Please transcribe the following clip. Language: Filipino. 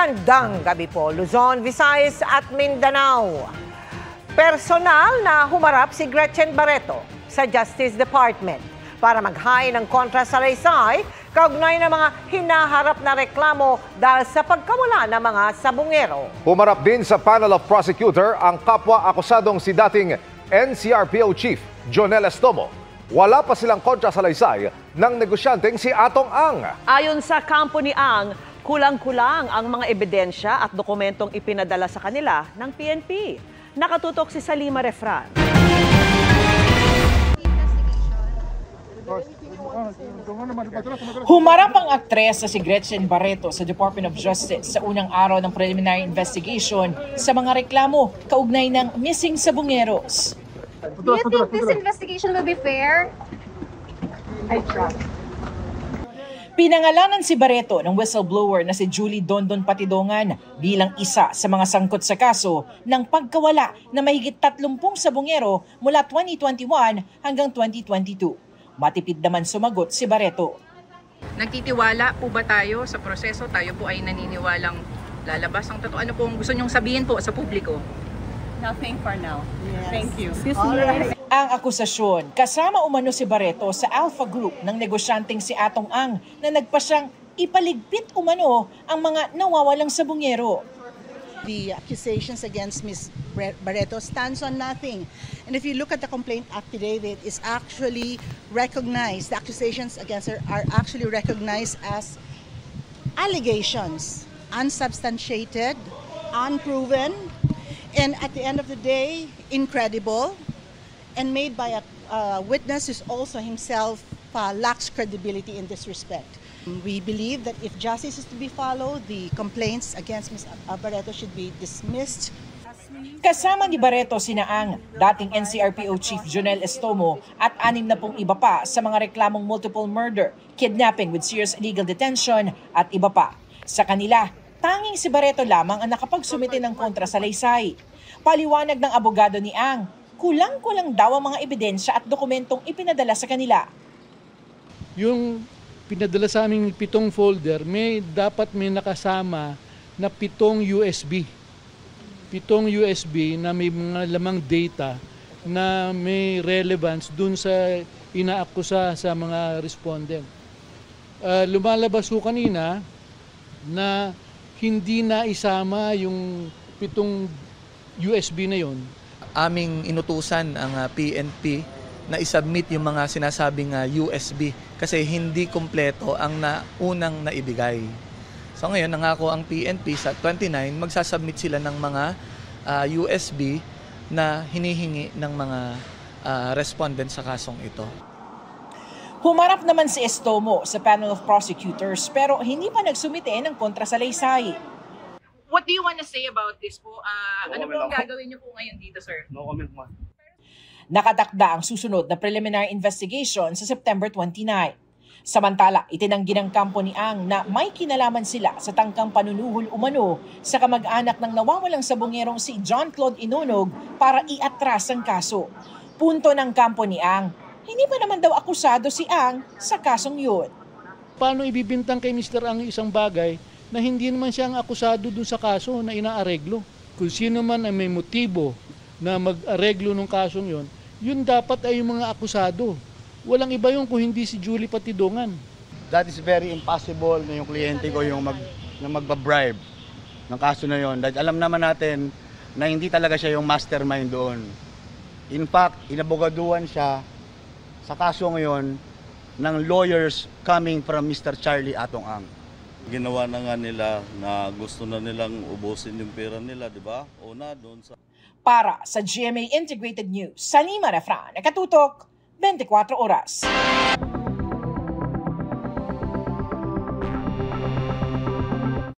Magandang gabi po, Luzon, Visayas at Mindanao. Personal na humarap si Gretchen Barreto sa Justice Department para maghain ng kontrasalaysay kaugnay ng mga hinaharap na reklamo dahil sa pagkawala ng mga sabungero. Humarap din sa panel of prosecutor ang kapwa-akusadong si dating NCRPO Chief Jonel Estomo. Wala pa silang kontrasalaysay ng negosyanteng si Atong Ang. Ayon sa kampo ni Ang, kulang-kulang ang mga ebidensya at dokumentong ipinadala sa kanila ng PNP. Nakatutok si Salima Refran. Humarap ang aktres na si Gretchen Barreto sa Department of Justice sa unang araw ng preliminary investigation sa mga reklamo kaugnay ng missing sabungeros. Do you think this investigation will be fair? I trust. Pinangalanan si Barreto ng whistleblower na si Julie Dondon Patidongan bilang isa sa mga sangkot sa kaso ng pagkawala na mahigit 30 sabungero mula 2021 hanggang 2022. Matipid naman sumagot si Barreto. Nagtitiwala po ba tayo sa proseso? Tayo po ay naniniwalang lalabas ang totoo. Ano po ang gusto nyong sabihin po sa publiko? Nothing for now. Yes. Thank you. Ang akusasyon, kasama umano si Barreto sa Alpha Group ng negosyanteng si Atong Ang na nagpasyang ipaligpit umano ang mga nawawalang sabungero. The accusations against Ms. Barreto stands on nothing. And if you look at the complaint affidavit, it's actually recognized, the accusations against her are actually recognized as allegations, unsubstantiated, unproven, and at the end of the day, incredible, and made by a witness who also himself lacks credibility in this respect. We believe that if justice is to be followed, the complaints against Ms. Barreto should be dismissed. Kasama ni Barreto sina Ang, dating NCRPO Chief Jonel Estomo at 60 iba pa sa mga reklamong multiple murder, kidnapping with serious illegal detention at iba pa. Sa kanila, tanging si Barreto lamang ang nakapagsumite ng kontrasalaysay. Paliwanag ng abogado ni Ang, kulang-kulang daw ang mga ebidensya at dokumentong ipinadala sa kanila. Yung pinadala sa aming 7 folder, dapat may nakasama na 7 USB. 7 USB na may mga lamang data na may relevance dun sa inaakusa sa mga respondent. Lumalabas ho kanina na hindi na isama yung 7 USB na yon. Aming inutusan ang PNP na isubmit yung mga sinasabing USB kasi hindi kumpleto ang unang naibigay. So ngayon, nangako ang PNP sa 29, magsasubmit sila ng mga USB na hinihingi ng mga respondent sa kasong ito. Humarap naman si Estomo sa panel of prosecutors pero hindi pa nagsumite ng kontrasalaysay. What do you want to say about this po? Ano po ang gagawin niyo po ngayon dito, sir? No comment, ma. Nakatakda ang susunod na preliminary investigation sa September 29. Samantala, itinanggi ng kampo ni Ang na may kinalaman sila sa tangkang panunuhol umano sa kamag-anak ng nawawalang sabungerong si John Claude Inonog para iatras ang kaso. Punto ng kampo ni Ang, hindi pa naman daw akusado si Ang sa kasong yun. Paano ibibintang kay Mr. Ang isang bagay na hindi naman siya ang akusado dun sa kaso na inaareglo? Kung sino man ay may motibo na mag-areglo ng kasong yon, yun dapat ay yung mga akusado. Walang iba yun kung hindi si Julie Patidongan. That is very impossible na yung kliyente ko yung magbabribe ng kaso na yon. Dahil alam naman natin na hindi talaga siya yung mastermind doon. In fact, inabogaduhan siya sa kaso ngayon ng lawyers coming from Mr. Charlie Atong Ang. Ginawa na nga nila na gusto na nilang ubusin yung pera nila, di ba? Una doon sa... Para sa GMA Integrated News, Salima Refran, nakatutok, 24 oras.